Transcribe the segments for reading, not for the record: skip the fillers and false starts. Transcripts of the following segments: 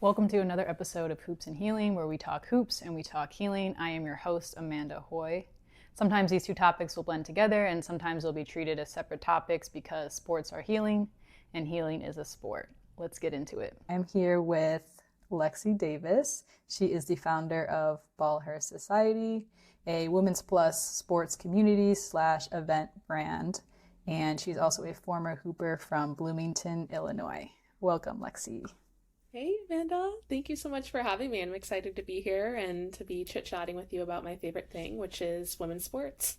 Welcome to another episode of Hoops and Healing, where we talk hoops and we talk healing. I am your host, Amanda Hoy. Sometimes these two topics will blend together, and sometimes they'll be treated as separate topics because sports are healing, and healing is a sport. Let's get into it. I'm here with Lexi Davis. She is the founder of BallHer Society, a women's plus sports community / event brand, and she's also a former hooper from Bloomington, Illinois. Welcome, Lexi. Hey, Amanda. Thank you so much for having me. I'm excited to be here and to be chit-chatting with you about my favorite thing, which is women's sports.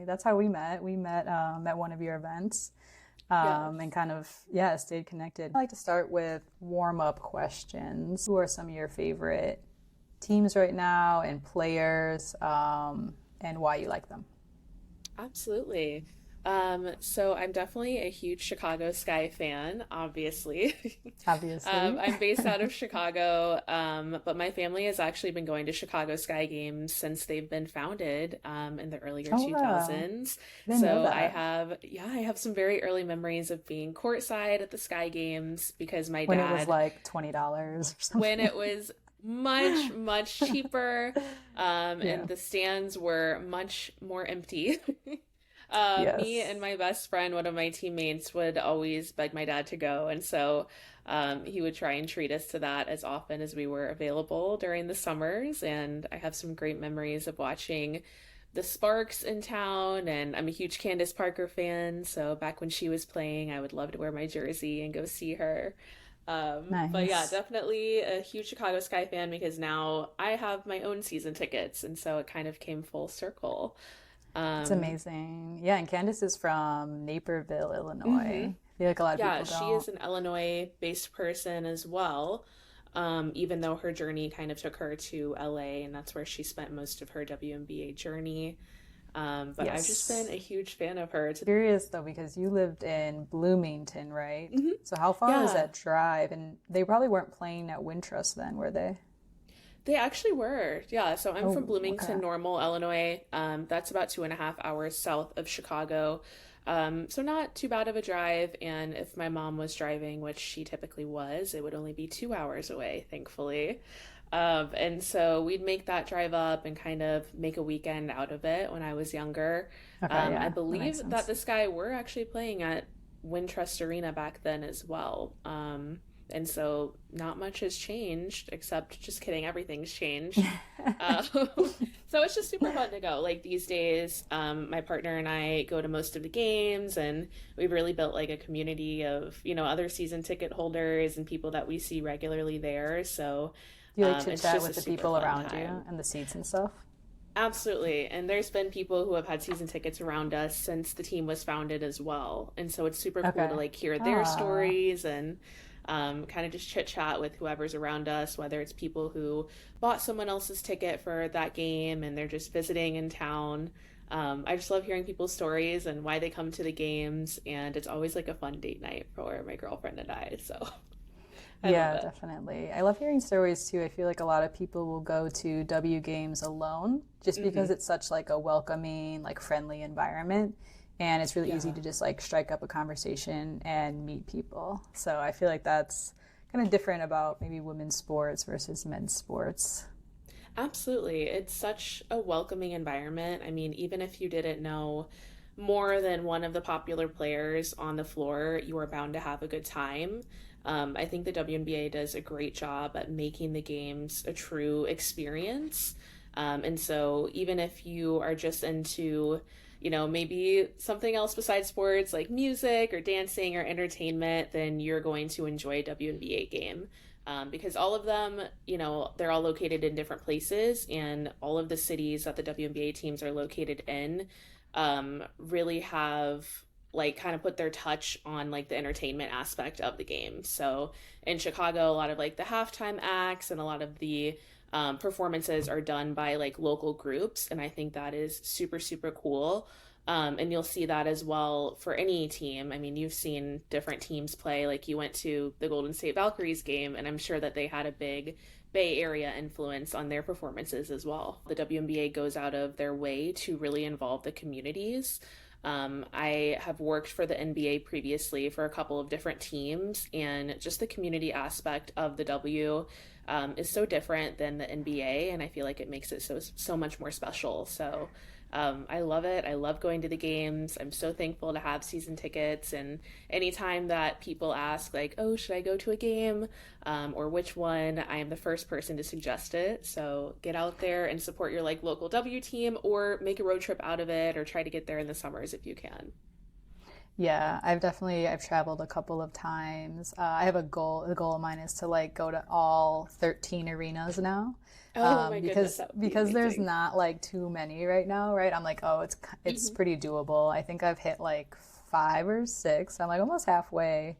That's how we met. We met at one of your events and kind of, stayed connected. I like to start with warm-up questions. Who are some of your favorite teams right now and players and why you like them? Absolutely. So I'm definitely a huge Chicago Sky fan, obviously. Obviously. I'm based out of Chicago, but my family has actually been going to Chicago Sky games since they've been founded in the earlier 2000s. So I have some very early memories of being courtside at the Sky games because my dad... When it was like $20 or something. When it was much cheaper, and the stands were much more empty. Me and my best friend, one of my teammates, would always beg my dad to go. And so he would try and treat us to that as often as we were available during the summers. And I have some great memories of watching the Sparks in town. And I'm a huge Candace Parker fan. So back when she was playing, I would love to wear my jersey and go see her. Nice. But yeah, definitely a huge Chicago Sky fan because now I have my own season tickets. And so it kind of came full circle. It's amazing. Yeah, and Candace is from Naperville, Illinois. I feel like a lot of people don't. She is an Illinois-based person as well, even though her journey kind of took her to LA, and that's where she spent most of her WNBA journey. But I've just been a huge fan of her. Curious, though, because you lived in Bloomington, right? So how far was that drive? And they probably weren't playing at Wintrust then, were they? They actually were, yeah. So I'm from Bloomington, Normal, Illinois. That's about 2.5 hours south of Chicago. So not too bad of a drive. And if my mom was driving, which she typically was, it would only be 2 hours away, thankfully. And so we'd make that drive up and kind of make a weekend out of it when I was younger. I believe that the Sky were actually playing at Wintrust Arena back then as well. And so not much has changed, except just kidding, everything's changed. So it's just super fun to go. Like these days, my partner and I go to most of the games, and we've really built like a community of, other season ticket holders and people that we see regularly there. So you like to chat with the people around you and the seats and stuff? Absolutely. And there's been people who have had season tickets around us since the team was founded as well. And so it's super cool to like hear their stories and kind of just chit chat with whoever's around us, whether it's people who bought someone else's ticket for that game and they're just visiting in town. I just love hearing people's stories and why they come to the games, and it's always like a fun date night for my girlfriend and I. So yeah, definitely. I love hearing stories too. I feel like a lot of people will go to W games alone just because it's such like a welcoming, like friendly environment. And it's really easy to just like strike up a conversation and meet people. So I feel like that's kind of different about maybe women's sports versus men's sports. Absolutely. It's such a welcoming environment. I mean, even if you didn't know more than one of the popular players on the floor, you are bound to have a good time. I think the WNBA does a great job at making the games a true experience. And so even if you are just into maybe something else besides sports like music or dancing or entertainment, then you're going to enjoy a WNBA game. Because all of them, they're all located in different places, and all of the cities that the WNBA teams are located in really have like kind of put their touch on like the entertainment aspect of the game. So in Chicago, a lot of like the halftime acts and a lot of the performances are done by like local groups, and I think that is super, super cool. And you'll see that as well for any team. I mean, you've seen different teams play, like you went to the Golden State Valkyries game, and I'm sure that they had a big Bay Area influence on their performances as well. The WNBA goes out of their way to really involve the communities I have worked for the NBA previously for a couple of different teams, and just the community aspect of the W is so different than the NBA, and I feel like it makes it so much more special. So I love it. I love going to the games. I'm so thankful to have season tickets. And anytime that people ask, like, oh, should I go to a game or which one, I am the first person to suggest it. So get out there and support your like local W team or make a road trip out of it or try to get there in the summers if you can. Yeah, I've traveled a couple of times. I have a goal. The goal of mine is to like go to all 13 arenas now, Oh my goodness, because that would be there's amazing. not like too many right now, right? I'm like, oh, it's Hmm. pretty doable. I think I've hit like 5 or 6. I'm like almost halfway.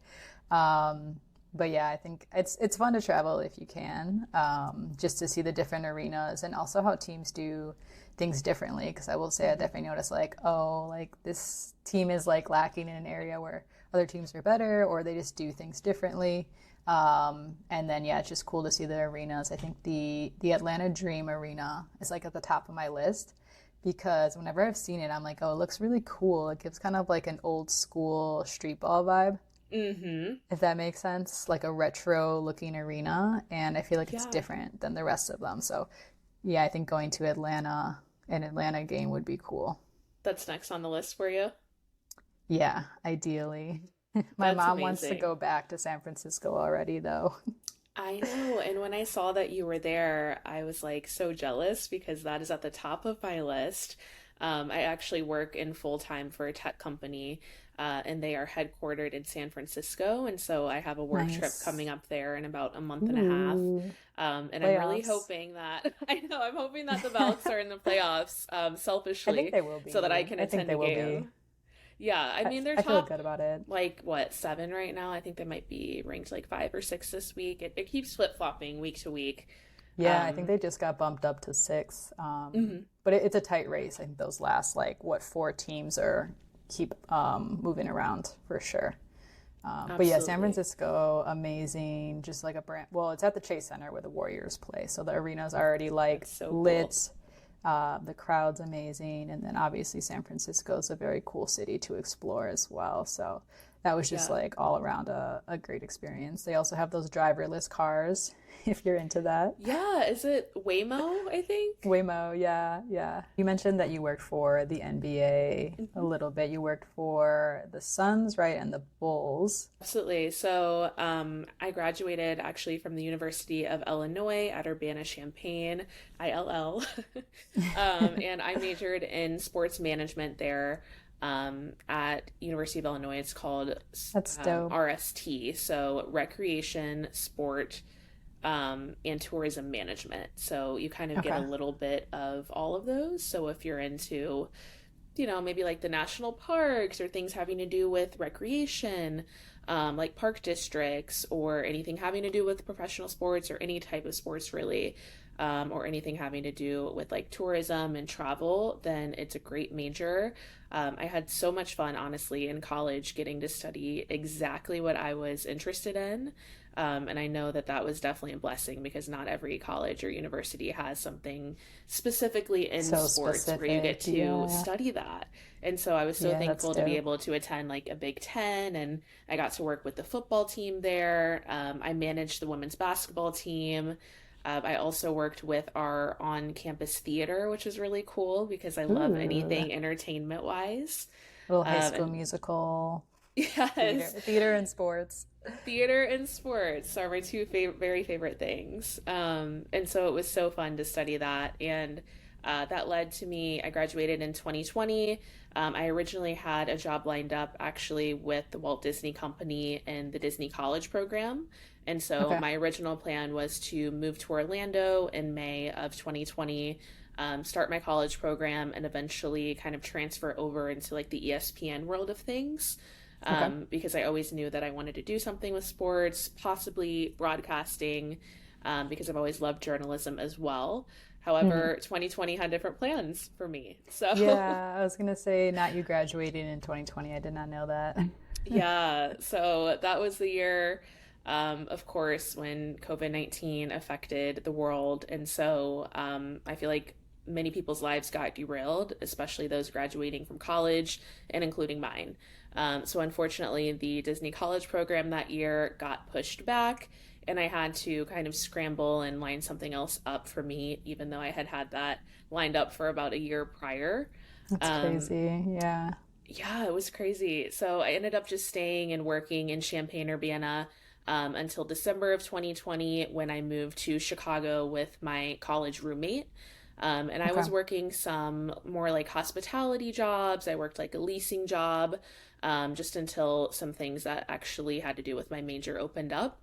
Um, but yeah, I think it's fun to travel if you can, just to see the different arenas and also how teams do things differently. Because I will say I Hmm. definitely noticed like, oh, like this team is like lacking in an area where other teams are better, or they just do things differently. And then yeah, it's just cool to see the arenas. I think the Atlanta Dream Arena is like at the top of my list because whenever I've seen it, I'm like, oh, it looks really cool. It gives kind of like an old school street ball vibe, Hmm. if that makes sense, like a retro looking arena. And I feel like it's Yeah, different than the rest of them. So yeah, I think going to an Atlanta game would be cool. that's next on the list for you. Yeah, ideally. My That's mom wants to amazing. go back to San Francisco already, though. I know. And when I saw that you were there, I was like so jealous because that is at the top of my list. I actually work in full time for a tech company, and they are headquartered in San Francisco. And so I have a work trip coming Nice. up there in about a month and a half. Ooh, And I'm really playoffs. hoping that, I know, I'm hoping that the Bucks are in the playoffs, I think selfishly, they will so that I be. can I think attend they a will be. game. Yeah, I mean, they're I feel top good about it. like what, seven right now? I think they might be ranked like five or six this week. It keeps flip-flopping week to week. Yeah, I think Um, they just got bumped up to 6. mhm. But it's a tight race. I think those last like what 4 teams are keep moving around for sure. But yeah, San Absolutely. Francisco, amazing. Just like a brand. Well, it's at the Chase Center where the Warriors play, so the arena's already like That's so cool. lit. The crowd's amazing, and then obviously San Francisco is a very cool city to explore as well. So that was just Yeah. like all around a great experience. They also have those driverless cars, if you're into that. Yeah, is it Waymo, I think? Waymo, yeah, yeah. You mentioned that you worked for the NBA a Mhm. little bit. You worked for the Suns, right, and the Bulls. Absolutely. So, I graduated actually from the University of Illinois at Urbana-Champaign, ILL. And I majored in sports management there at University of Illinois. It's called That's dope. RST, so Recreation, Sport, and Tourism Management. So you kind of get a Okay. little bit of all of those. So if you're into maybe like the national parks or things having to do with recreation, like park districts or anything having to do with professional sports or any type of sports really, or anything having to do with like tourism and travel, then it's a great major. I had so much fun, honestly, in college getting to study exactly what I was interested in. And I know that that was definitely a blessing because not every college or university has something specifically in So sports where you get specific. to Yeah. study that. And so I was so Yeah, that's thankful to be dope. able to attend like a Big Ten, and I got to work with the football team there. I managed the women's basketball team. I also worked with our on campus theater, which is really cool because I love Ooh. anything entertainment wise. Little High School And Musical, yes, theater and sports. theater and sports are my two very favorite things. And so it was so fun to study that. And that led to me, I graduated in 2020. I originally had a job lined up actually with the Walt Disney Company and the Disney College program. And so Okay. my original plan was to move to Orlando in May of 2020, start my college program, and eventually kind of transfer over into like the ESPN world of things, Okay. because I always knew that I wanted to do something with sports, possibly broadcasting, because I've always loved journalism as well. Hmm. However, 2020 had different plans for me. So, Yeah, I was gonna say not you graduating in 2020. I did not know that. yeah, so that was the year, of course, when COVID-19 affected the world. And so I feel like many people's lives got derailed, especially those graduating from college and including mine. So unfortunately, the Disney College program that year got pushed back, and I had to kind of scramble and line something else up for me, even though I had had that lined up for about a year prior. That's Um, crazy. Yeah. yeah, it was crazy. So I ended up just staying and working in Champaign, Urbana, until December of 2020 when I moved to Chicago with my college roommate. And I Okay. was working some more like hospitality jobs. I worked like a leasing job, just until some things that actually had to do with my major opened up.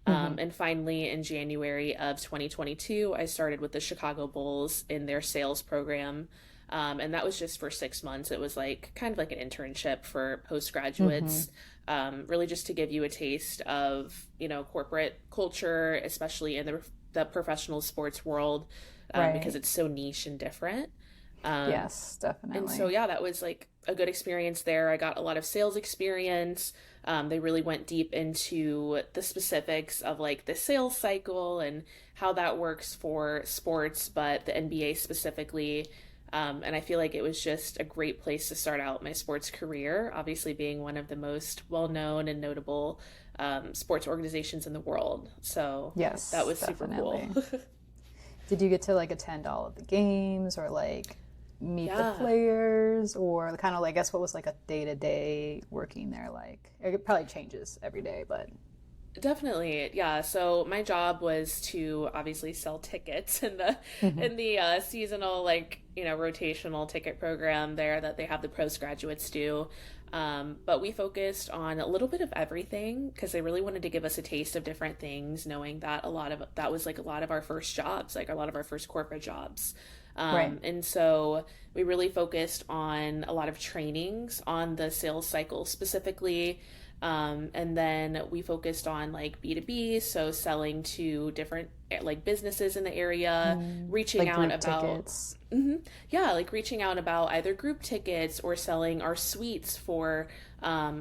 Hmm. And finally, in January of 2022, I started with the Chicago Bulls in their sales program. And that was just for 6 months. It was like kind of like an internship for Hmm. postgraduates, really just to give you a taste of, corporate culture, especially in the professional sports world, because Right. it's so niche and different. Um, Yes, and so, definitely. yeah, that was like a good experience there. I got a lot of sales experience. They really went deep into the specifics of like the sales cycle and how that works for sports, but the NBA specifically. And I feel like it was just a great place to start out my sports career, obviously being one of the most well known and notable sports organizations in the world. So that Yes, was super cool. definitely. Did you get to like attend all of the games or like meet the Yeah. players or kind of like, I guess what was like a day to day working there like? It probably changes every day, but. Definitely, yeah. So my job was to obviously sell tickets in the Hmm. seasonal, like, rotational ticket program there that they have the postgraduates do. But we focused on a little bit of everything because they really wanted to give us a taste of different things, knowing that a lot of that was like a lot of our first jobs, like a lot of our first corporate jobs. Right. And so we really focused on a lot of trainings on the sales cycle specifically. And then we focused on like B2B, so selling to different like businesses in the area, reaching Like out group about, tickets. yeah, like reaching out about either group tickets or selling our suites for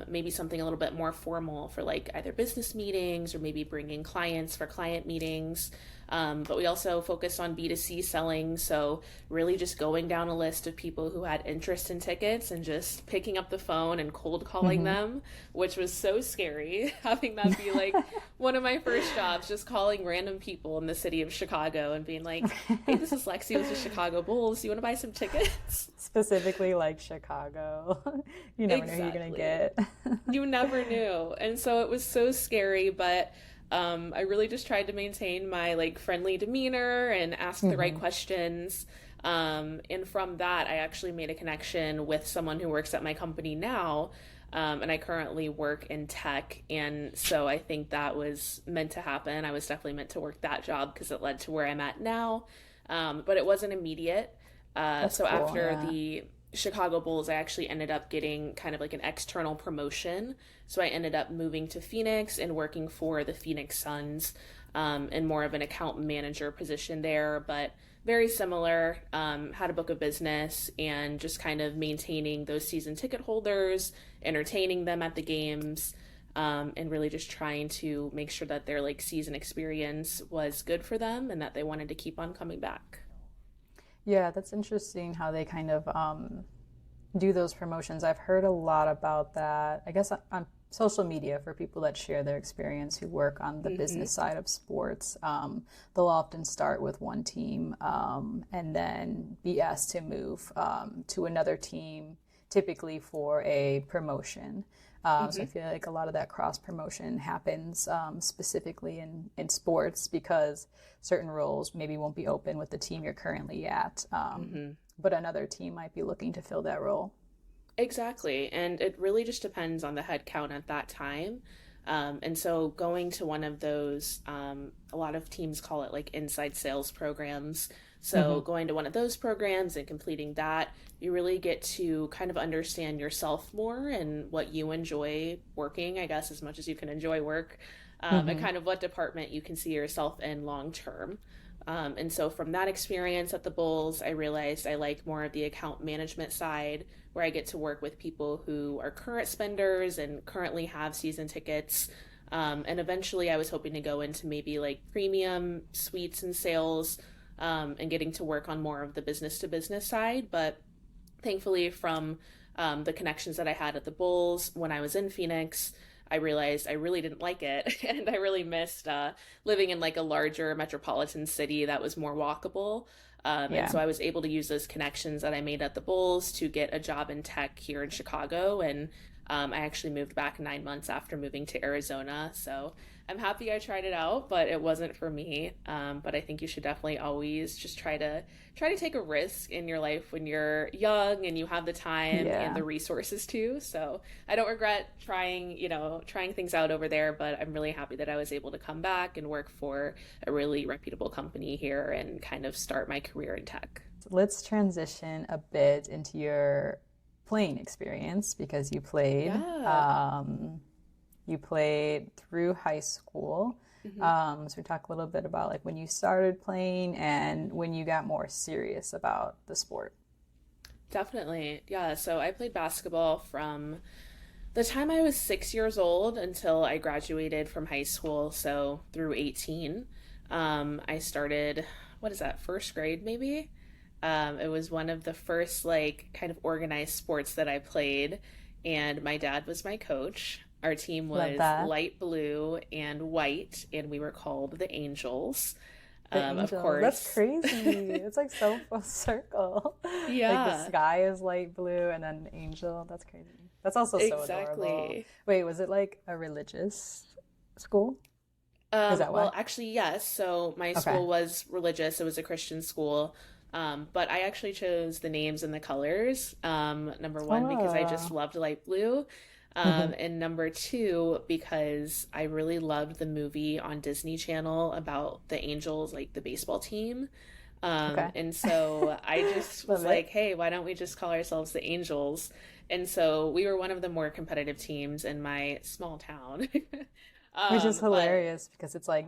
maybe something a little bit more formal for like either business meetings or maybe bringing clients for client meetings. But we also focused on B2C selling, so really just going down a list of people who had interest in tickets and just picking up the phone and cold calling Hmm. them, which was so scary, having that be like one of my first jobs, just calling random people in the city of Chicago and being like, hey, this is Lexi with the Chicago Bulls. You want to buy some tickets? Specifically like Chicago. You never know who you're gonna Exactly. get. You never knew. And so it was so scary, but I really just tried to maintain my like friendly demeanor and ask the right Hmm. questions. And from that, I actually made a connection with someone who works at my company now. And I currently work in tech. And so I think that was meant to happen. I was definitely meant to work that job because it led to where I'm at now. But it wasn't immediate. That's So cool, after yeah. the Chicago Bulls, I actually ended up getting kind of like an external promotion. So I ended up moving to Phoenix and working for the Phoenix Suns, in more of an account manager position there, but very similar. Had a book of business and just kind of maintaining those season ticket holders, entertaining them at the games. And really just trying to make sure that their like season experience was good for them and that they wanted to keep on coming back. Yeah, that's interesting how they kind of do those promotions. I've heard a lot about that. I guess on social media for people that share their experience who work on the Mm-hmm. business side of sports. They'll often start with one team and then be asked to move to another team, typically for a promotion. So I Mm-hmm. feel like a lot of that cross promotion happens specifically in sports because certain roles maybe won't be open with the team you're currently at, Mm-hmm. but another team might be looking to fill that role. Exactly. And it really just depends on the head count at that time. And so going to one of those, a lot of teams call it like inside sales programs. So Hmm. going to one of those programs and completing that, you really get to kind of understand yourself more and what you enjoy working, I guess, as much as you can enjoy work, and Hmm. kind of what department you can see yourself in long term. And so from that experience at the Bulls, I realized I like more of the account management side where I get to work with people who are current spenders and currently have season tickets. And eventually I was hoping to go into maybe like premium suites and sales. and getting to work on more of the business to business side. But thankfully, from the connections that I had at the Bulls when I was in Phoenix, I realized I really didn't like it, and I really missed living in like a larger metropolitan city that was more walkable. And Yeah. so I was able to use those connections that I made at the Bulls to get a job in tech here in Chicago. And I actually moved back 9 months after moving to Arizona. So I'm happy I tried it out, but it wasn't for me. But I think you should definitely always just try to take a risk in your life when you're young and you have the time and Yeah. the resources to. So I don't regret trying things out over there, but I'm really happy that I was able to come back and work for a really reputable company here and kind of start my career in tech. Let's transition a bit into your playing experience because Yeah. you played through high school. Hmm. So we talk a little bit about like when you started playing and when you got more serious about the sport. Definitely. Yeah. So I played basketball from the time I was 6 years old until I graduated from high school. So through 18. I started, what is that, first grade maybe? It was one of the first like kind of organized sports that I played, and my dad was my coach. Our team Love was that. light blue and white, and we were called the Angels. The Of angels. That's course, crazy. It's like so full circle. Like the yeah, sky is light blue and then an angel. That's crazy. That's also so adorable. exactly. Wait, was it like a religious school? Is that Well, why? actually, yes. So my Okay. school was religious. It was a Christian school. But I actually chose the names and the colors. Number one, because I just Oh. loved light blue. And number two, because I really loved the movie on Disney Channel about the Angels, like the baseball team. Okay. And so I just was Love like, it. hey, why don't we just call ourselves the Angels? And so we were one of the more competitive teams in my small town. Which is But hilarious because it's like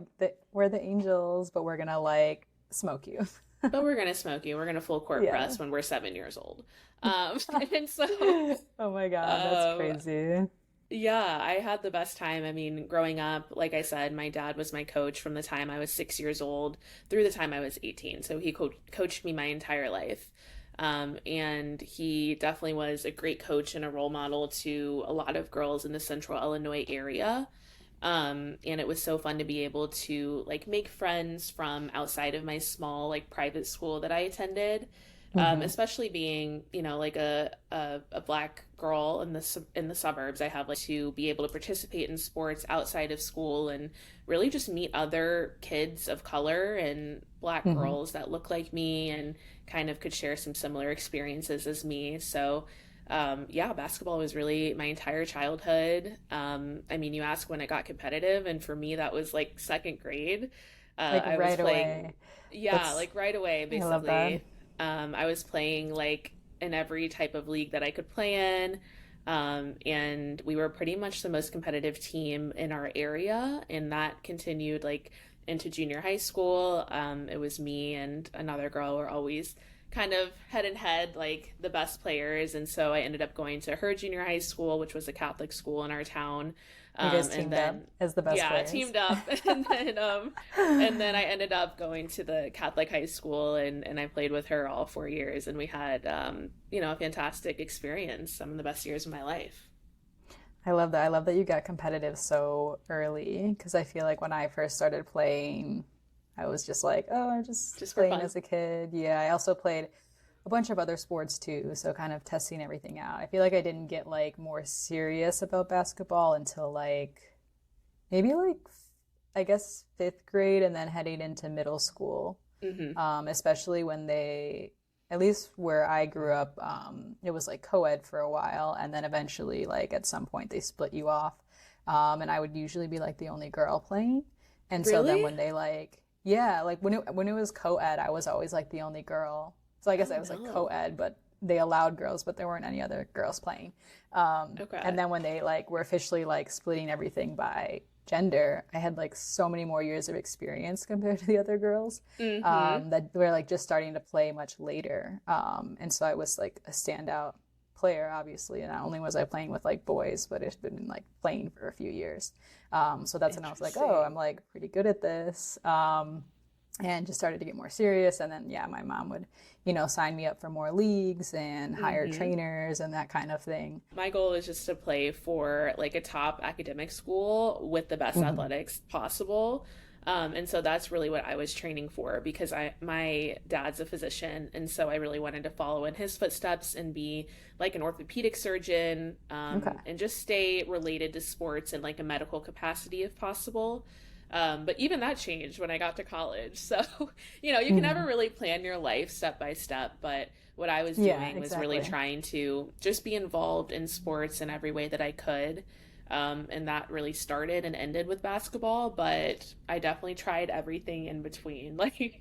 we're the angels, but we're gonna like smoke you. we're gonna smoke you. We're gonna full court Yeah. press when we're 7 years old. And so, Oh my God, that's um, crazy. yeah, I had the best time. I mean, growing up, like I said, my dad was my coach from the time I was 6 years old through the time I was 18. So he coached me my entire life. And he definitely was a great coach and a role model to a lot of girls in the central Illinois area. And it was so fun to be able to like make friends from outside of my small like private school that I attended. Hmm. Especially being, like a black girl in the suburbs, I have like to be able to participate in sports outside of school and really just meet other kids of color and black Hmm. girls that look like me and kind of could share some similar experiences as me. So yeah, basketball was really my entire childhood. I mean, you ask when it got competitive, and for me, that was like second grade. Like I was right playing, away. yeah, That's like right away, I love that. basically. I was playing like in every type of league that I could play in. And we were pretty much the most competitive team in our area, and that continued like into junior high school. It was me and another girl were always kind of head and head, like the best players. And so I ended up going to her junior high school, which was a Catholic school in our town. You guys And teamed up then, as the best yeah, players. teamed up. And then I ended up going to the Catholic high school, and I played with her all 4 years. And we had, a fantastic experience, some of the best years of my life. I love that. I love that you got competitive so early because I feel like when I first started playing, I was just like, oh, I'm just Just for playing fun. as a kid. Yeah, I also played a bunch of other sports too, so kind of testing everything out. I feel like I didn't get like more serious about basketball until like maybe like I guess fifth grade and then heading into middle school. Hmm. Especially when at least where I grew up, it was like co-ed for a while, and then eventually, like at some point, they split you off, and I would usually be like the only girl playing, and so then Really? when they like, yeah, like when it was co-ed, I was always like the only girl. So I guess Oh I was like no. co-ed, but they allowed girls, but there weren't any other girls playing. And Okay. then when they like were officially like splitting everything by gender, I had like so many more years of experience compared to the other girls Hmm. that were like just starting to play much later. And so I was like a standout player, obviously. And not only was I playing with like boys, but it's been like playing for a few years. So that's when I was like, oh, I'm Interesting. like pretty good at this. and just started to get more serious. And then, yeah, my mom would, sign me up for more leagues and hire trainers and that kind of thing. My goal is just to play for like a top academic school with the best athletics possible. And so that's really what I was training for, because my dad's a physician, and so I really wanted to follow in his footsteps and be like an orthopedic surgeon, and just stay related to sports in like a medical capacity if possible. But even that changed when I got to college. So, you can never really plan your life step by step. But what I was doing was really trying to just be involved in sports in every way that I could. And that really started and ended with basketball. But I definitely tried everything in between. Like,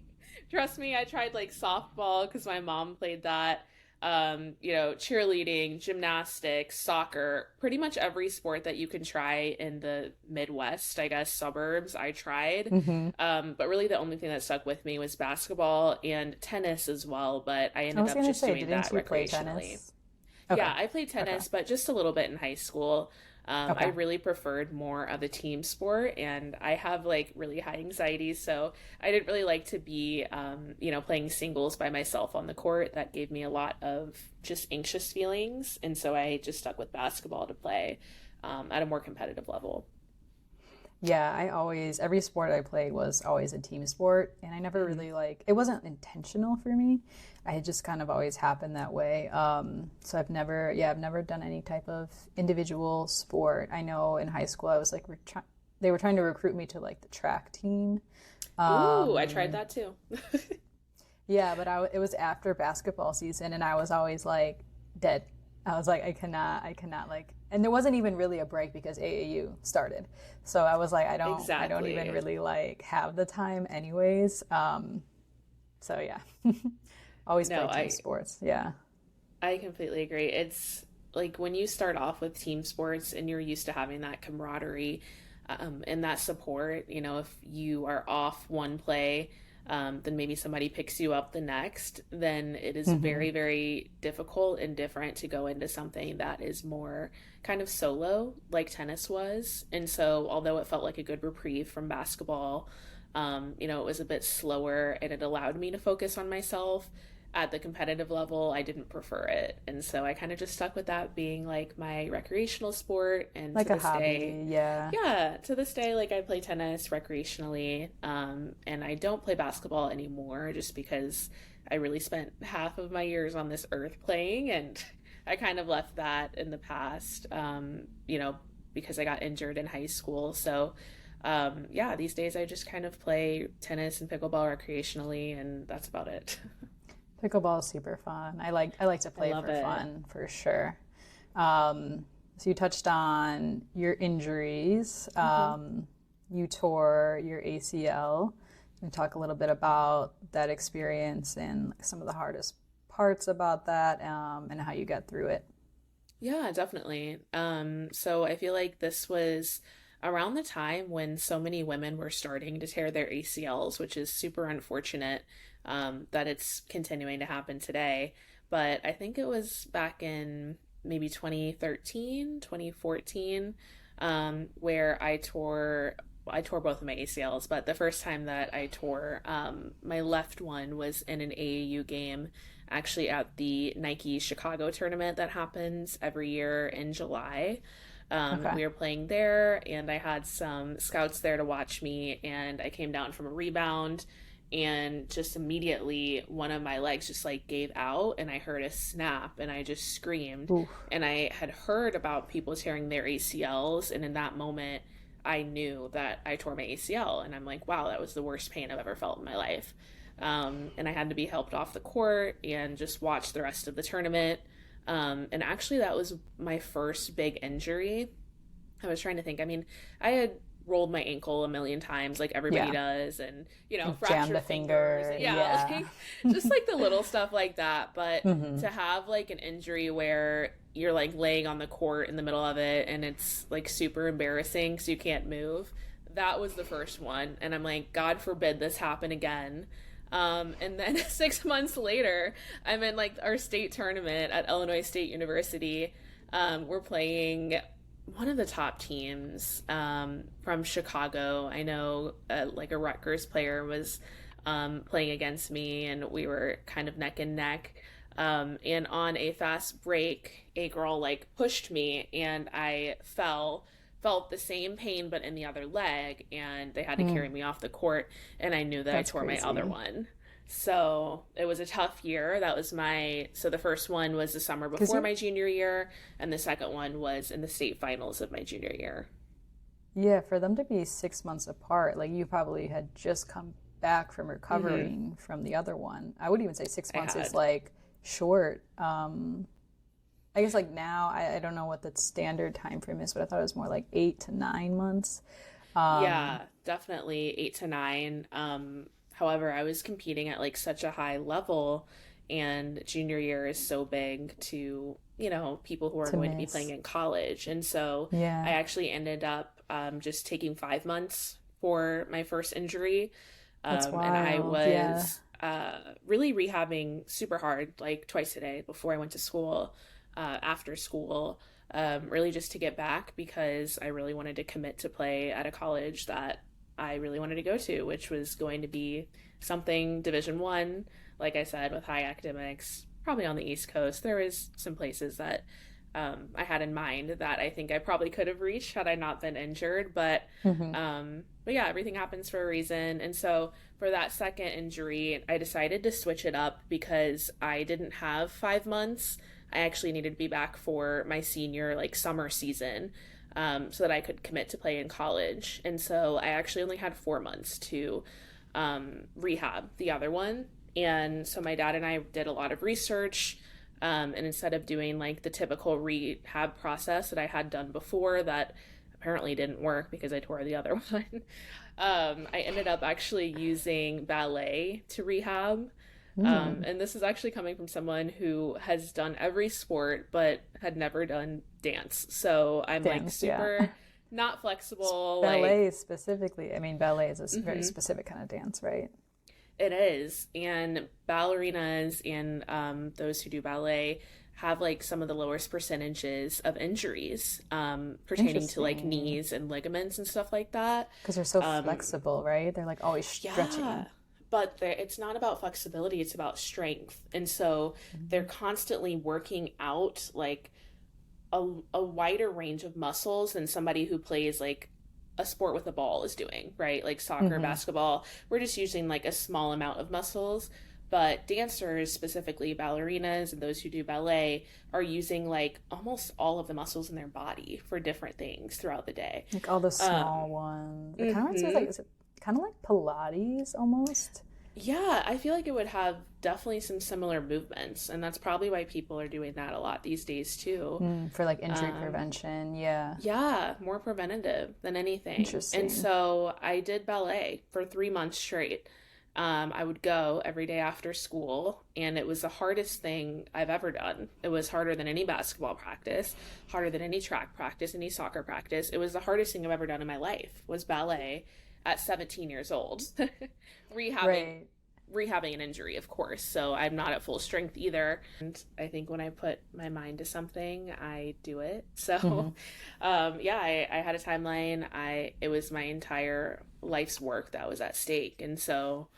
trust me, I tried like softball because my mom played that. Cheerleading, gymnastics, soccer, pretty much every sport that you can try in the Midwest, I guess, suburbs, I tried. But really the only thing that stuck with me was basketball and tennis as well. But I ended up just doing that recreationally. Okay. Yeah, I played tennis, but just a little bit in high school. I really preferred more of a team sport, and I have like really high anxiety, so I didn't really like to be, playing singles by myself on the court. That gave me a lot of just anxious feelings, and so I just stuck with basketball to play at a more competitive level. Yeah, every sport I played was always a team sport, and I never really it wasn't intentional for me. I had just kind of always happened that way. So I've never done any type of individual sport. I know in high school I was like, they were trying to recruit me to like the track team. Ooh, I tried that too. Yeah, but it was after basketball season, and I was always like dead. I was like, I cannot and there wasn't even really a break because AAU started. So I was like, I don't even really like have the time anyways. So yeah. Always play team sports. Yeah. I completely agree. It's like when you start off with team sports and you're used to having that camaraderie, and that support, if you are off one play, then maybe somebody picks you up the next, then it is very, very difficult and different to go into something that is more kind of solo like tennis was. And so although it felt like a good reprieve from basketball, it was a bit slower and it allowed me to focus on myself. At the competitive level, I didn't prefer it. And so I kind of just stuck with that being like my recreational sport. And like to this a hobby, day, yeah. Yeah, to this day, like I play tennis recreationally. And I don't play basketball anymore just because I really spent half of my years on this earth playing. And I kind of left that in the past, because I got injured in high school. So these days I just kind of play tennis and pickleball recreationally, and that's about it. Pickleball is super fun. I like to play for fun, for sure. So you touched on your injuries. You tore your ACL. Can you talk a little bit about that experience and some of the hardest parts about that, and how you got through it? Yeah, definitely. So I feel like this was around the time when so many women were starting to tear their ACLs, which is super unfortunate. That it's continuing to happen today. But I think it was back in maybe 2013, 2014, where I tore both of my ACLs. But the first time that I tore my left one was in an AAU game, actually at the Nike Chicago tournament that happens every year in July. We were playing there, and I had some scouts there to watch me, and I came down from a rebound, and just immediately one of my legs just like gave out, and I heard a snap, and I just screamed. Oof. And I had heard about people tearing their ACLs, and in that moment I knew that I tore my ACL, and I'm like, wow, that was the worst pain I've ever felt in my life. And I had to be helped off the court and just watch the rest of the tournament. And actually that was my first big injury. I was trying to think. I mean, I had rolled my ankle a million times like everybody does, and fracture fingers. Like, just like the little stuff like that. But to have like an injury where you're like laying on the court in the middle of it and it's like super embarrassing because you can't move, that was the first one. And I'm like, God forbid this happen again. And then 6 months later, I'm in like our state tournament at Illinois State University. We're playing one of the top teams from Chicago. I know like a Rutgers player was playing against me, and we were kind of neck and neck. And on a fast break, a girl like pushed me, and I felt the same pain but in the other leg, and they had to carry me off the court, and I knew that That's I tore my crazy. other one. So it was a tough year. That was so the first one was the summer before You, my junior year, and the second one was in the state finals of my junior year. yeah, for them to be 6 months apart, like you probably had just come back from Mm-hmm. recovering from the other one. I would even say six I months is had. like short. I guess like now, I don't know what the standard time frame is, but I thought it was more like 8 to 9 months. Um, Yeah, definitely 8 to 9. However, I was competing at like such a high level, and junior year is so big to, people who are to going to be playing miss. in college. And so I Yeah, actually ended up just taking 5 months for my first injury. that's And I wild. Yeah. was really rehabbing super hard, like twice a day before I went to school, after school, really just to get back because I really wanted to commit to play at a college that I really wanted to go to, which was going to be something Division 1. Like I said, with high academics, probably on the East Coast. There was some places that I had in mind that I think I probably could have reached had I not been injured. Hmm. But yeah, everything happens for a reason. And so for that second injury, I decided to switch it up because I didn't have 5 months. I actually needed to be back for my senior like summer season, so that I could commit to play in college. And so I actually only had 4 months to rehab the other one. And so my dad and I did a lot of research. And instead of doing like the typical rehab process that I had done before, that apparently didn't work because I tore the other one, I ended up actually using ballet to rehab. Mm. And this is actually coming from someone who has done every sport but had never done dance. So I'm like Dance, yeah. super not flexible. Like, Ballet specifically. I mean, ballet is a very mm-hmm. specific kind of dance, right? It is. And ballerinas and those who do ballet have like some of the lowest percentages of injuries pertaining to like Interesting. knees and ligaments and stuff like that. Because they're so Um, flexible, right? They're like always yeah. stretching. But it's not about flexibility, it's about strength. And so they're Mhm. constantly working out like a wider range of muscles than somebody who plays like a sport with a ball is doing, right? Like soccer, Hmm. basketball. We're just using like a small amount of muscles. But dancers, specifically ballerinas and those who do ballet, are using like almost all of the muscles in their body for different things throughout the day. Like all the small Um, ones. It kind of seems like, mhm. is it kind of like Pilates almost? Yeah, I feel like it would have definitely some similar movements, and that's probably why people are doing that a lot these days too. Mm, for like injury Um, prevention. Yeah. yeah, more preventative than anything. And Interesting. so I did ballet for 3 months straight. I would go every day after school, and it was the hardest thing I've ever done. It was harder than any basketball practice, harder than any track practice, any soccer practice. It was the hardest thing I've ever done in my life was ballet at 17 years old. rehabbing Right. rehabbing an injury, of course. So I'm not at full strength either. And I think when I put my mind to something, I do it. Hmm. So, yeah, I had a timeline. It was my entire life's work that was at stake, and so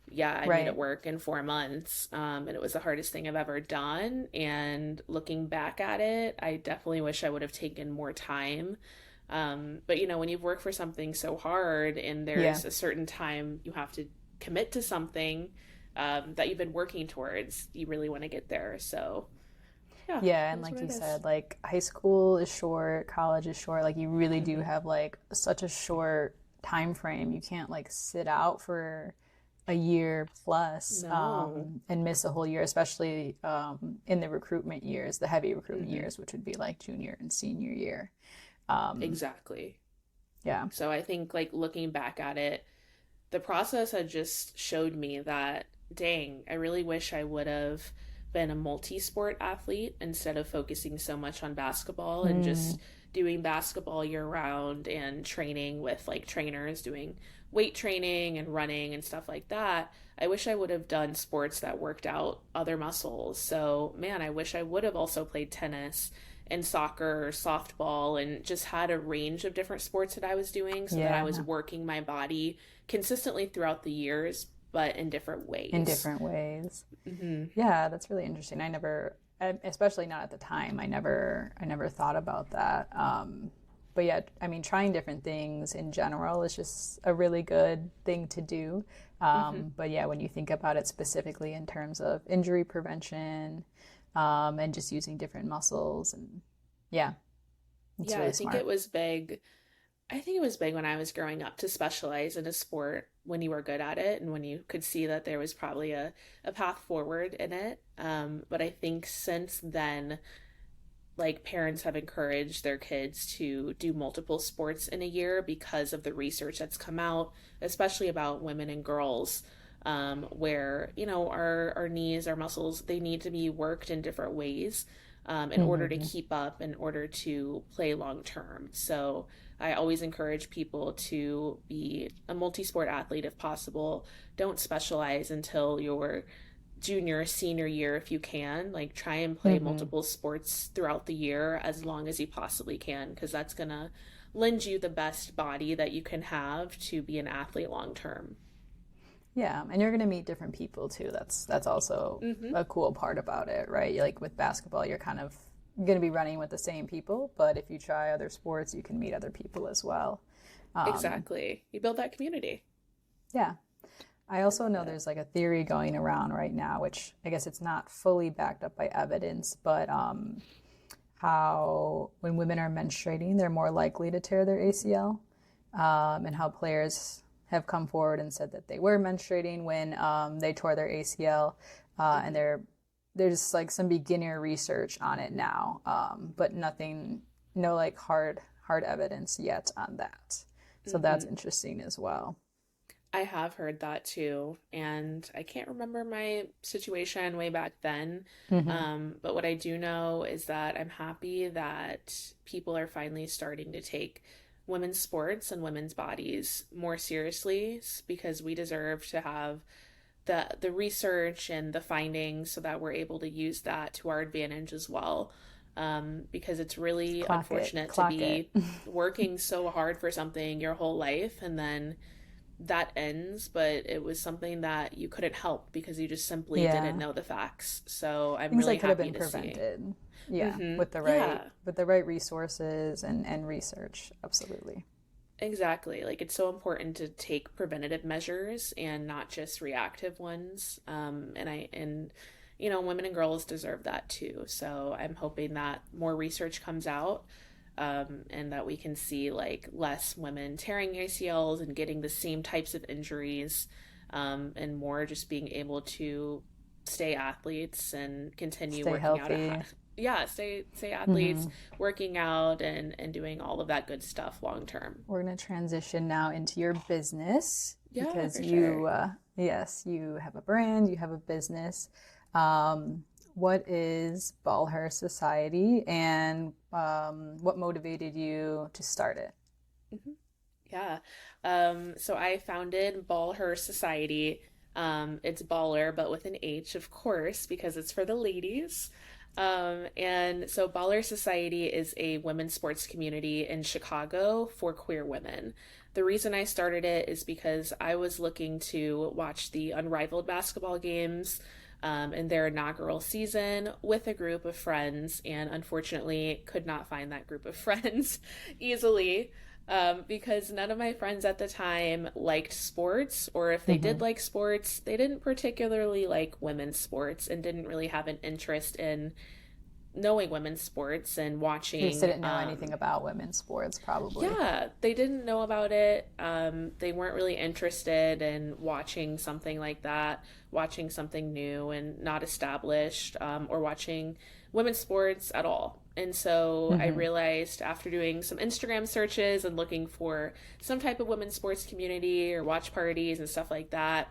yeah, I made it Right. work in 4 months. And it was the hardest thing I've ever done. And looking back at it, I definitely wish I would have taken more time. But when you've worked for something so hard and Yeah. there's a certain time you have to commit to something that you've been working towards, you really want to get there. So, yeah, Yeah, and that's what like you it is. said, like high school is short, college is short. Like you really do Hmm. have like such a short time frame. You can't like sit out for a year plus No. and miss a whole year, especially in the recruitment years, the heavy recruitment Hmm. years, which would be like junior and senior year. Um, Exactly. yeah. So I think like looking back at it, the process had just showed me that, dang, I really wish I would have been a multi sport athlete instead of focusing so much on basketball and Mm, just doing basketball year round and training with like trainers, doing weight training and running and stuff like that. I wish I would have done sports that worked out other muscles. So, man, I wish I would have also played tennis and soccer or softball and just had a range of different sports that I was doing so that I was yeah. working my body consistently throughout the years but in different In ways. different ways. Hmm. Yeah, that's really interesting. Especially not at the time, I never thought about that. But yeah, I mean, trying different things in general is just a really good thing to do. Hmm. But yeah, when you think about it specifically in terms of injury prevention, and just using different muscles, and yeah, it's Yeah, really smart. I think it was big when I was growing up to specialize in a sport when you were good at it and when you could see that there was probably a path forward in it. But I think since then, like parents have encouraged their kids to do multiple sports in a year because of the research that's come out, especially about women and girls, where our knees, our muscles, they need to be worked in different ways, in order to Hmm. keep up, in order to play long term. So I always encourage people to be a multi-sport athlete if possible. Don't specialize until you're junior, senior year if you can. Like try and play Hmm. multiple sports throughout the year as long as you possibly can, because that's going to lend you the best body that you can have to be an athlete long term. Yeah, and you're going to meet different people too. That's also Hmm. a cool part about it, right? Like with basketball, you're kind of going to be running with the same people, but if you try other sports, you can meet other people as well. Um, Exactly. You build that community. yeah. I also know Yeah. there's like a theory going around right now, which I guess it's not fully backed up by evidence, but how when women are menstruating, they're more likely to tear their ACL, and how players have come forward and said that they were menstruating when they tore their ACL, and Hmm. there's like some beginner research on it now, but nothing, no like hard evidence yet on that. So that's Hmm. interesting as well. I have heard that too, and I can't remember my situation way back then. Hmm. But what I do know is that I'm happy that people are finally starting to take women's sports and women's bodies more seriously, because we deserve to have the research and the findings so that we're able to use that to our advantage as well. Because it's really unfortunate to Clock it. be working so hard for something your whole life and then that ends, but it was something that you couldn't help because you just simply didn't Yeah, know the facts. So I'm things really that could have happy been to see. prevented. Yeah, Yeah, with the right resources and research. Absolutely. exactly. Like it's so important to take preventative measures and not just reactive ones. And women and girls deserve that too. So I'm hoping that more research comes out, and that we can see like less women tearing ACLs and getting the same types of injuries, and more just being able to stay athletes and continue Stay working out at healthy. yeah, stay athletes, Hmm. working out and doing all of that good stuff long term. We're going to transition now into your business Yeah, because for sure. yes, you have a brand, you have a business. What is BallHer Society, and what motivated you to start it? Hmm. Yeah. So I founded BallHer Society. It's baller, but with an H, of course, because it's for the ladies. And so BallHer Society is a women's sports community in Chicago for queer women. The reason I started it is because I was looking to watch the Unrivaled basketball games, in their inaugural season with a group of friends, and unfortunately could not find that group of friends easily, because none of my friends at the time liked sports, or if they did Hmm. like sports, they didn't particularly like women's sports and didn't really have an interest in knowing women's sports and They just watching. didn't know anything about women's sports, probably. Yeah, they didn't know about it. They weren't really interested in watching something like that, watching something new and not established, or watching women's sports at all. And so I Hmm. realized after doing some Instagram searches and looking for some type of women's sports community or watch parties and stuff like that,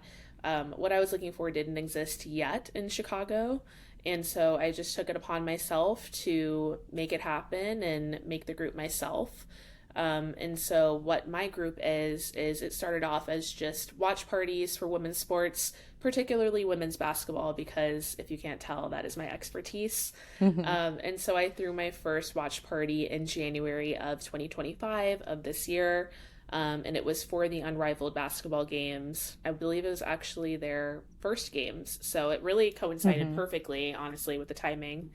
what I was looking for didn't exist yet in Chicago. And so I just took it upon myself to make it happen and make the group myself. And so what my group is it started off as just watch parties for women's sports, particularly women's basketball, because if you can't tell, that is my expertise. Hmm. And so I threw my first watch party in January of 2025 of this year. and it was for the Unrivaled basketball games. I believe it was actually their first games, so it really coincided Mm-hmm. perfectly, honestly, with the timing.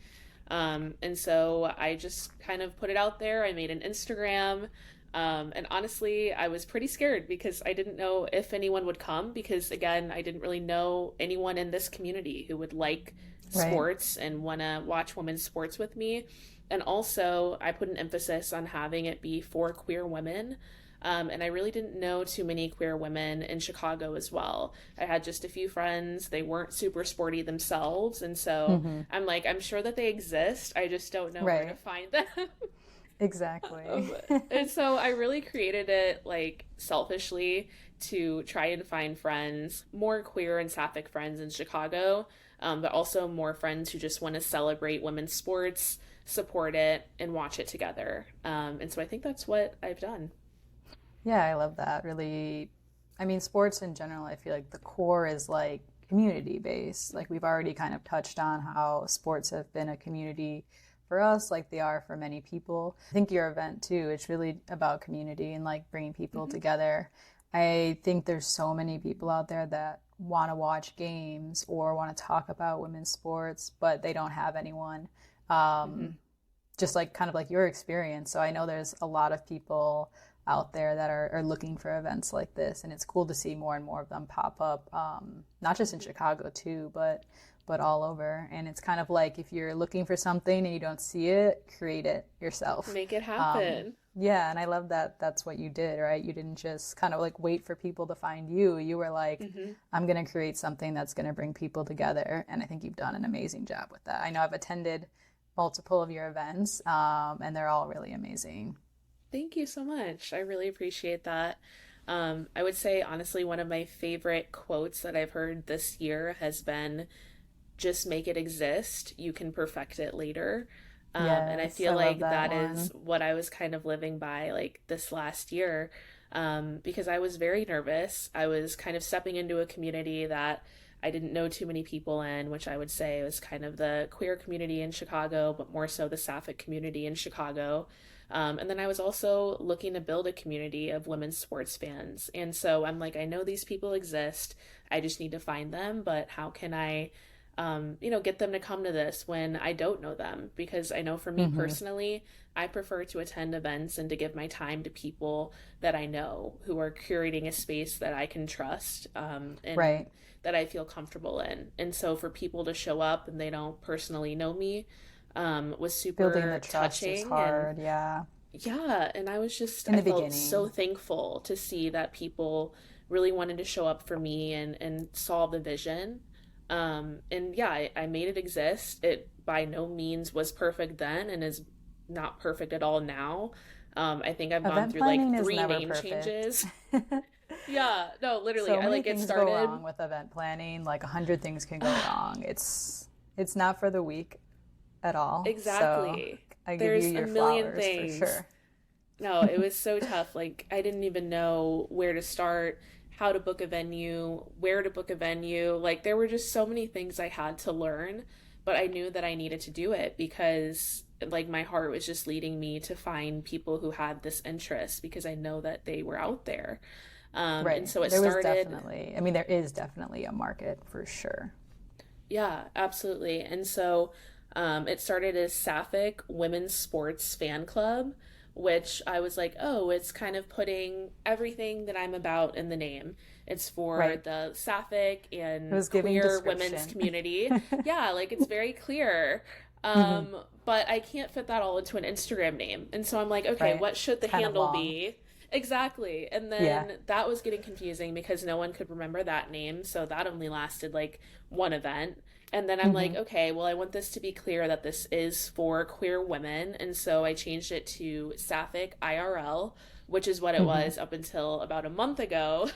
And so I just kind of put it out there. I made an Instagram. And honestly, I was pretty scared because I didn't know if anyone would come because, again, I didn't really know anyone in this community who would like Right. sports and want to watch women's sports with me. And also, I put an emphasis on having it be for queer women. And I really didn't know too many queer women in Chicago as well. I had just a few friends. They weren't super sporty themselves. And so Mm-hmm. I'm like, I'm sure that they exist. I just don't know where to Right. find them. Exactly. Um, and so I really created it like selfishly to try and find friends, more queer and sapphic friends in Chicago, but also more friends who just want to celebrate women's sports, support it, and watch it together. And so I think that's what I've done. Yeah, I love that. Really, I mean, sports in general, I feel like the core is like community based. Like we've already kind of touched on how sports have been a community for us, like they are for many people. I think your event too, it's really about community and like bringing people Hmm. together. I think there's so many people out there that want to watch games or want to talk about women's sports, but they don't have anyone. Hmm. Um, just like kind of like your experience. So I know there's a lot of people out there that are looking for events like this, and it's cool to see more and more of them pop up, not just in Chicago too, but all over. And it's kind of like if you're looking for something and you don't see it, create it yourself. Make it Um, happen. yeah, and I love that that's what you did, right? You didn't just kind of like wait for people to find you. You were like, Hmm. I'm going to create something that's going to bring people together. And I think you've done an amazing job with that. I know I've attended multiple of your events, and they're all really amazing. Thank you so much. I really appreciate that. I would say, honestly, one of my favorite quotes that I've heard this year has been just make it exist. You can perfect it later. And I Yes, I feel love like that that is one. what I was kind of living by like this last year, because I was very nervous. I was kind of stepping into a community that I didn't know too many people in, which I would say was kind of the queer community in Chicago, but more so the sapphic community in Chicago. And then I was also looking to build a community of women's sports fans. And so I'm like, I know these people exist. I just need to find them, but how can I get them to come to this when I don't know them? Because I know for me Hmm. personally, I prefer to attend events and to give my time to people that I know who are curating a space that I can trust, and Right. that I feel comfortable in. And so for people to show up and they don't personally know me, was Building the super trust is touching. And hard. Yeah. yeah, and In I the felt so beginning. thankful to see that people really wanted to show up for me and solve the vision. And yeah, I made it exist. It by no means was perfect then and is not perfect at all now. I think I've gone Event through like planning is three never name perfect. changes. Yeah, no, literally. So I many like it things go started wrong with event planning. Like 100 things can go wrong. It's not for the weak at all. So exactly. I give you There's a your million flowers for things. sure. No, it was so tough. Like, I didn't even know where to start, how to book a venue, where to book a venue. Like, there were just so many things I had to learn, but I knew that I needed to do it because, like, my heart was just leading me to find people who had this interest because I know that they were out there. And Right. so it There was started. definitely, I mean, there is definitely a market for sure. Yeah, absolutely. And so it started as Sapphic Women's Sports Fan Club, which I was like, oh, it's kind of putting everything that I'm about in the name. It's for Right. the Sapphic It and was giving queer women's description. community. Yeah, like it's very clear. Hmm. But I can't fit that all into an Instagram name. And so I'm like, okay, Right. what should It's the kind of handle long. be? Exactly. And Yeah. then that was getting confusing because no one could remember that name. So that only lasted like one event. And then I'm like, Hmm. okay, well, I want this to be clear that this is for queer women. And so I changed it to Sapphic IRL, which is what it Hmm. was up until about a month ago,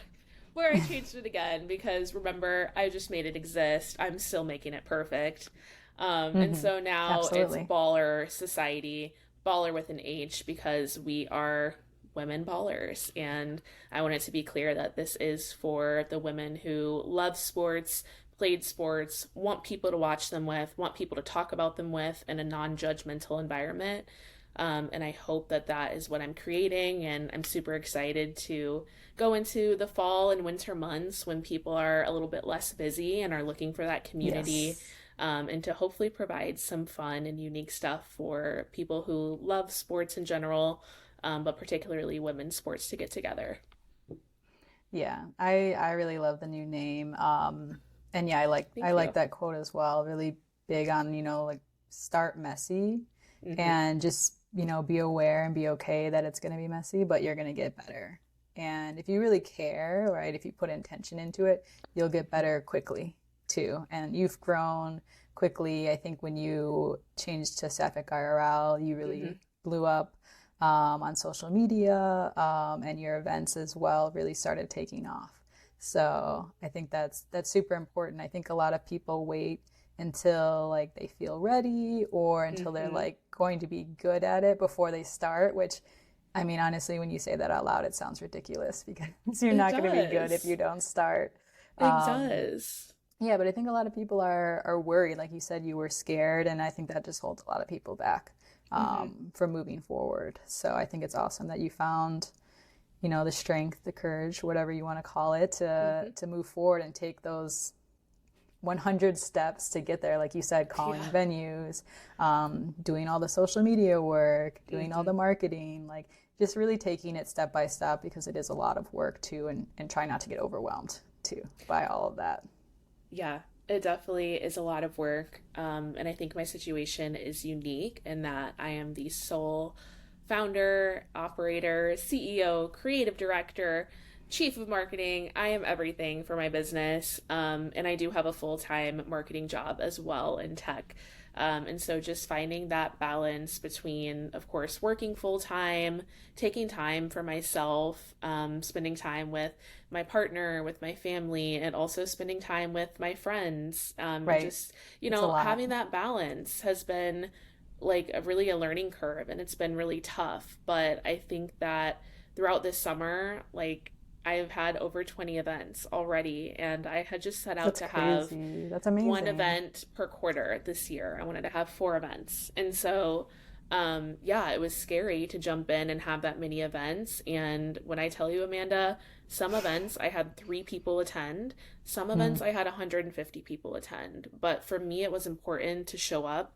where I changed it again because remember, I just made it exist. I'm still making it perfect. And Hmm. so now it's Absolutely. BallHer Society, baller with an H, because we are women ballers. And I want it to be clear that this is for the women who love sports, played sports, want people to watch them with, want people to talk about them with in a non judgmental environment. And I hope that that is what I'm creating. And I'm super excited to go into the fall and winter months when people are a little bit less busy and are looking for that community, Yes. and to hopefully provide some fun and unique stuff for people who love sports in general, but particularly women's sports to get together. Yeah, I really love the new name. And yeah, I Thank like you. that quote as well. Really big on, like start messy Hmm. and just, be aware and be okay that it's going to be messy, but you're going to get better. And if you really care, right, if you put intention into it, you'll get better quickly too. And you've grown quickly. I think when you changed to Sapphic IRL, you Hmm. really blew up on social media, and your events as well really started taking off. So I think that's super important. I think a lot of people wait until like they feel ready or until they're Hmm. like going to be good at it before they start, which I mean, honestly, when you say that out loud, it sounds ridiculous because you're It not going to be good if does. you don't start. It Um, does. yeah, but I think a lot of people are worried. Like you said, you were scared, and I think that just holds a lot of people back Hmm. from moving forward. So I think it's awesome that you found, the strength, the courage, whatever you want to call it, Hmm. to move forward and take those 100 steps to get there. Like you said, calling Yeah. venues, doing all the social media work, doing all Hmm. the marketing, like just really taking it step by step because it is a lot of work too, and try not to get overwhelmed too by all of that. Yeah, it definitely is a lot of work. And I think my situation is unique in that I am the sole founder, operator, CEO, creative director, chief of marketing. I am everything for my business. And I do have a full time marketing job as well in tech. And so just finding that balance between, of course, working full time, taking time for myself, spending time with my partner, with my family, and also spending time with my friends. And Right. just, It's a lot. having that balance has been like really a learning curve and it's been really tough. But I think that throughout this summer, like I've had over 20 events already, and I had just set out That's to have crazy. That's one amazing. event per quarter this year. I wanted to have four events. And so, yeah, it was scary to jump in and have that many events. And when I tell you, Amanda, some events I had three people attend, some Mm. events I had 150 people attend. But for me, it was important to show up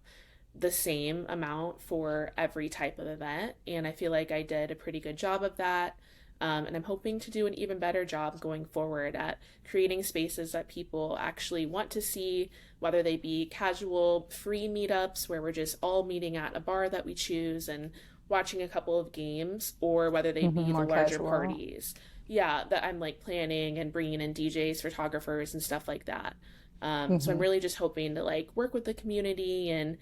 the same amount for every type of event. And I feel like I did a pretty good job of that. And I'm hoping to do an even better job going forward at creating spaces that people actually want to see, whether they be casual, free meetups where we're just all meeting at a bar that we choose and watching a couple of games, or whether they Hmm. be the More larger casual. parties. Yeah, that I'm like planning and bringing in DJs, photographers, and stuff like that. So I'm Hmm. really just hoping to like work with the community and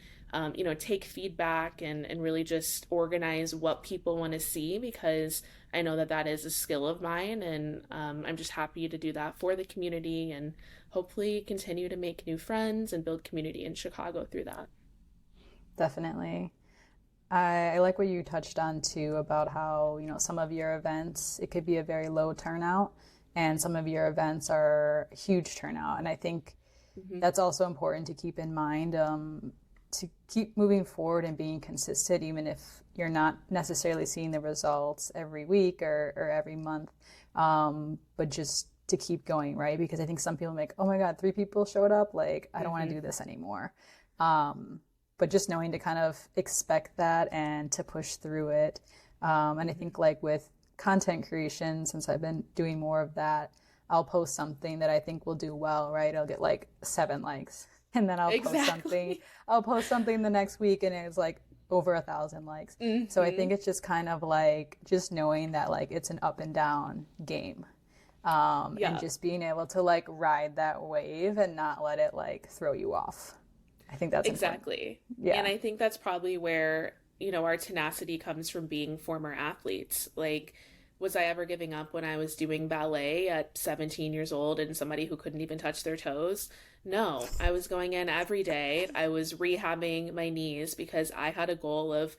take feedback and really just organize what people want to see because I know that that is a skill of mine, and I'm just happy to do that for the community and hopefully continue to make new friends and build community in Chicago through that. Definitely. I like what you touched on too about how, some of your events, it could be a very low turnout, and some of your events are huge turnout. And I think Hmm. that's also important to keep in mind, to keep moving forward and being consistent, even if you're not necessarily seeing the results every week or every month, but just to keep going, right? Because I think some people make, oh my God, three people showed up. Like, I don't want Hmm. to do this anymore. But just knowing to kind of expect that and to push through it. And I Hmm. think, like with content creation, since I've been doing more of that, I'll post something that I think will do well, right? I'll get like 7 likes. And then Exactly. I'll post something the next week and it's like over 1,000 likes. So I Hmm. think it's just kind of like just knowing that like it's an up and down game. And Yeah, just being able to like ride that wave and not let it like throw you off. I think that's important. exactly. And Yeah. I think that's probably where, our tenacity comes from being former athletes. Like, was I ever giving up when I was doing ballet at 17 years old and somebody who couldn't even touch their toes? No, I was going in every day. I was rehabbing my knees because I had a goal of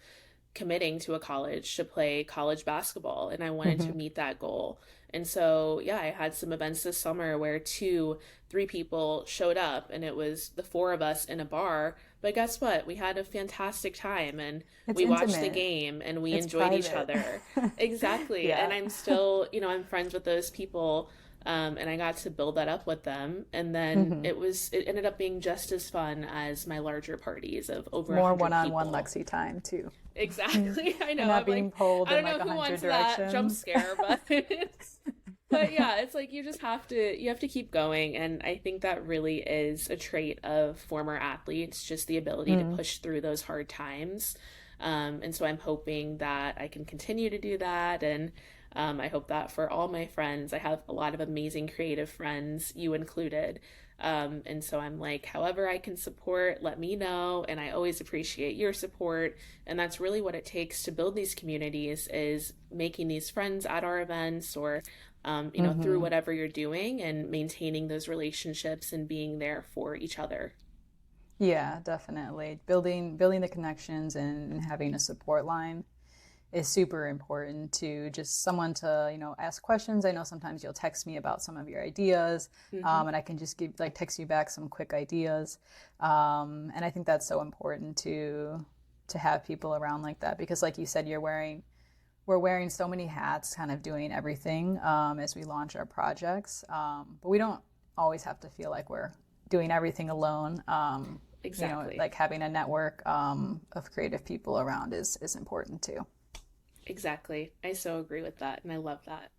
committing to a college to play college basketball, and I wanted to Hmm. meet that goal. And so, yeah, I had some events this summer where two, three people showed up, and it was the four of us in a bar. But guess what? We had a fantastic time, and It's we watched the intimate. game, and we It's enjoyed each private. other. Exactly. And Yeah. I'm still, I'm friends with those people. And I got to build that up with them. And then Hmm. it ended up being just as fun as my larger parties of over a More 100 one-on-one people. Lexi time too. Exactly. I And know. not I'm being like, pulled I in don't like know a who hundred wants that jump directions. scare, but but yeah, it's like you have to keep going, and I think that really is a trait of former athletes, just the ability to Mm. push through those hard times. And so I'm hoping that I can continue to do that, and I hope that for all my friends, I have a lot of amazing creative friends, you included. And so I'm like, however I can support, let me know. And I always appreciate your support. And that's really what it takes to build these communities is making these friends at our events or, through Hmm. whatever you're doing and maintaining those relationships and being there for each other. Yeah, definitely. Building the connections and having a support line is super important to just someone to, ask questions. I know sometimes you'll text me about some of your ideas, Hmm. and I can just give like text you back some quick ideas. And I think that's so important to have people around like that because like you said, we're wearing so many hats, kind of doing everything as we launch our projects. But we don't always have to feel like we're doing everything alone. Exactly. Like having a network of creative people around is important too. Exactly. I so agree with that. And I love that.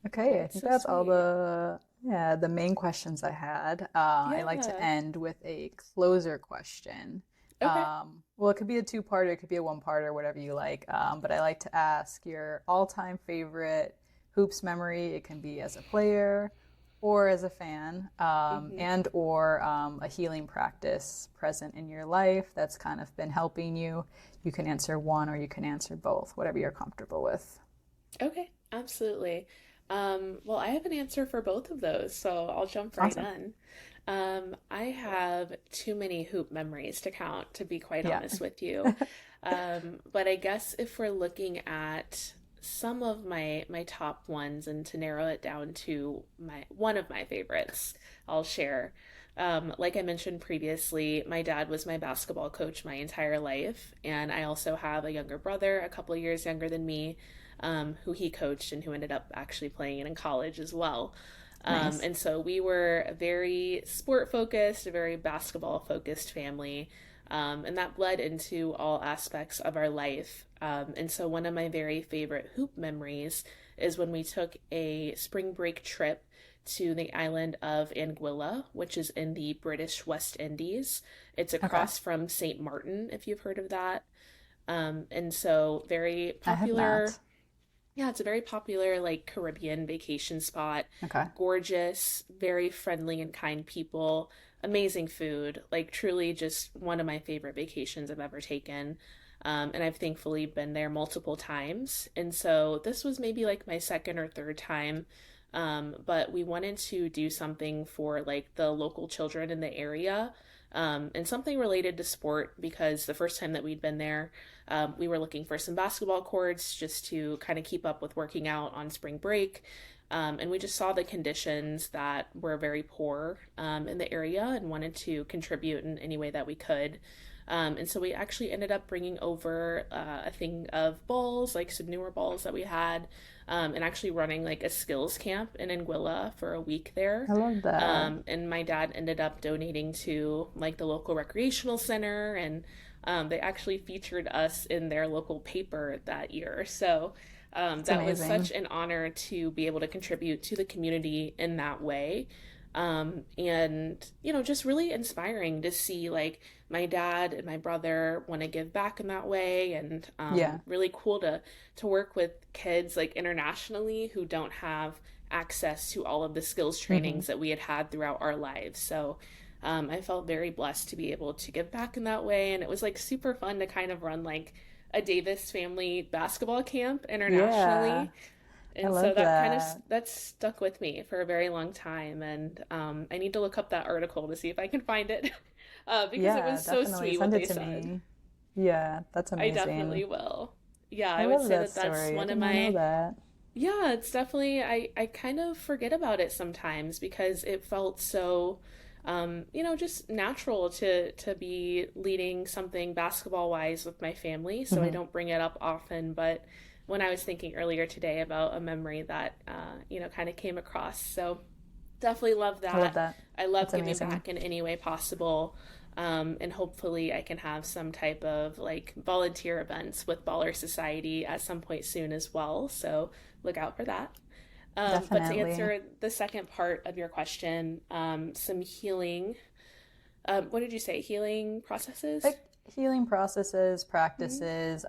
Okay, I That's think so that's all sweet. the main questions I had. I like to Yeah. end with a closer question. Okay. Well, it could be a two-parter, it could be a one-parter, whatever you like. But I like to ask your all-time favorite hoops memory. It can be as a player or as a fan, Hmm. and or a healing practice present in your life that's kind of been helping you. You can answer one or you can answer both, whatever you're comfortable with. Okay. Absolutely. Well, I have an answer for both of those, so I'll jump right Awesome. in. I have too many hoop memories to count, to be quite Yeah. honest with you. But I guess if we're looking at some of my top ones and to narrow it down to my one of my favorites, I'll share. Like I mentioned previously, my dad was my basketball coach my entire life, and I also have a younger brother, a couple of years younger than me, who he coached and who ended up actually playing in college as well. Nice. And so we were a very sport focused, a very basketball focused family. And that bled into all aspects of our life. And so one of my very favorite hoop memories is when we took a spring break trip to the island of Anguilla, which is in the British West Indies. It's Okay. across from St. Martin, if you've heard of that. And so very I have popular. not. Yeah, it's a very popular like Caribbean vacation spot. Okay. Gorgeous, very friendly and kind people, amazing food. Like truly just one of my favorite vacations I've ever taken. And I've thankfully been there multiple times. And so this was maybe like my second or third time. But we wanted to do something for like the local children in the area. And something related to sport because the first time that we'd been there, we were looking for some basketball courts just to kind of keep up with working out on spring break. And we just saw the conditions that were very poor in the area and wanted to contribute in any way that we could. And so we actually ended up bringing over a thing of balls, like some newer balls that we had, and actually running like a skills camp in Anguilla for a week there. I love that. And my dad ended up donating to like the local recreational center, and they actually featured us in their local paper that year. So It's that was amazing. such an honor to be able to contribute to the community in that way. And just really inspiring to see like my dad and my brother want to give back in that way, and Yeah. really cool to work with kids like internationally who don't have access to all of the skills Hmm. trainings that we had had throughout our lives. So I felt very blessed to be able to give back in that way, and it was like super fun to kind of run like a Davis family basketball camp Yeah. internationally. I And so love that kind of that. that stuck with me for a very long time, and I need to look up that article to see if I can find it, because it Yeah, was so definitely. sweet Send what it they to said. me. Yeah, that's I definitely amazing. will. Yeah, I I would love say that that that's story. I one of did not know my, that. yeah, it's definitely, I kind of forget about it sometimes because it felt so, just natural to be leading something basketball wise with my family. So I Hmm. don't bring it up often. But when I was thinking earlier today about a memory that, kind of came across. So definitely love I love that. that. I love That's giving amazing. back in any way possible. And hopefully I can have some type of like volunteer events with BallHer Society at some point soon as well. So look out for that. But to Definitely. answer the second part of your question, some healing. What did you say? Healing processes? Like healing processes, Mm-hmm. practices,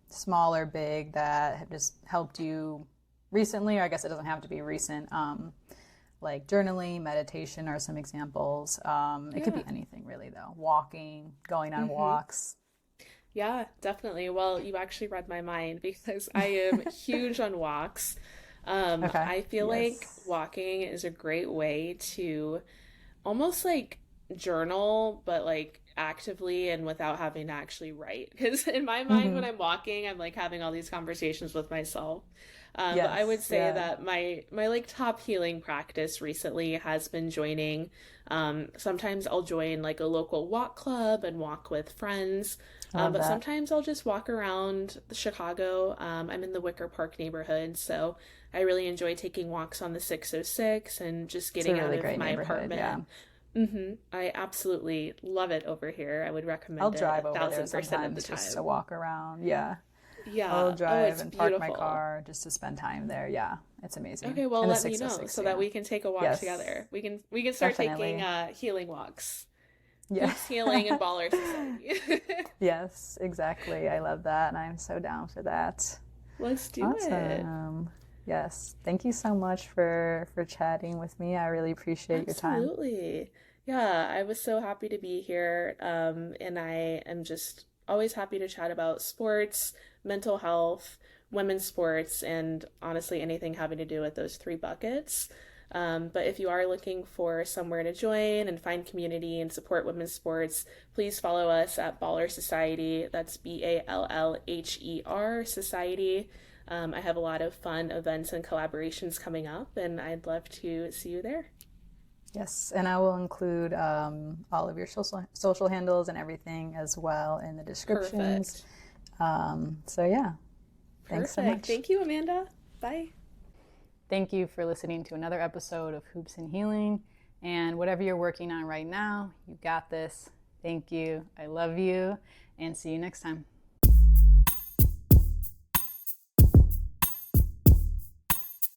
small or big, that have just helped you recently, or I guess it doesn't have to be recent. Like journaling, meditation are some examples. It could Yeah. be anything really, though. Walking, going on Mm-hmm. walks. Yeah, definitely. Well, you actually read my mind because I am huge on walks. Okay. I feel like Yes. walking is a great way to almost like journal, but like actively and without having to actually write. Because in my mind, when Hmm. I'm walking, I'm like having all these conversations with myself. But I would Yes. say Yeah. that my like top healing practice recently has been joining. Sometimes I'll join like a local walk club and walk with friends. I love But that. sometimes I'll just walk around Chicago. I'm in the Wicker Park neighborhood, so I really enjoy taking walks on the 606 and just It's a getting out really of great my neighborhood. Yeah. apartment. I absolutely love it over here. I would I'll recommend it drive a over there 1000% of the sometimes just to time. walk around. Yeah. I'll Yeah. Oh, drive it's and park my beautiful. car just to spend time there. Yeah, it's amazing. Okay, well, And the let me know 606, so that yeah. we can take a walk Yes, together. We can start taking definitely. healing walks. Yeah. Hoops Healing and BallHer Society. Yes, exactly. I love that. And I'm so down for that. Let's do it. Awesome. Yes. Thank you so much for chatting with me. I really appreciate your time. Absolutely. Yeah, I was so happy to be here. And I am just always happy to chat about sports, mental health, women's sports, and honestly anything having to do with those three buckets. But if you are looking for somewhere to join and find community and support women's sports, please follow us at BallHer Society. That's BallHer Society. I have a lot of fun events and collaborations coming up, and I'd love to see you there. Yes, and I will include all of your social handles and everything as well in the descriptions. Perfect. So yeah, thanks so Perfect. much. Thank you, Amanda. Bye. Thank you for listening to another episode of Hoops and Healing. And whatever you're working on right now, you got this. Thank you. I love you. And see you next time.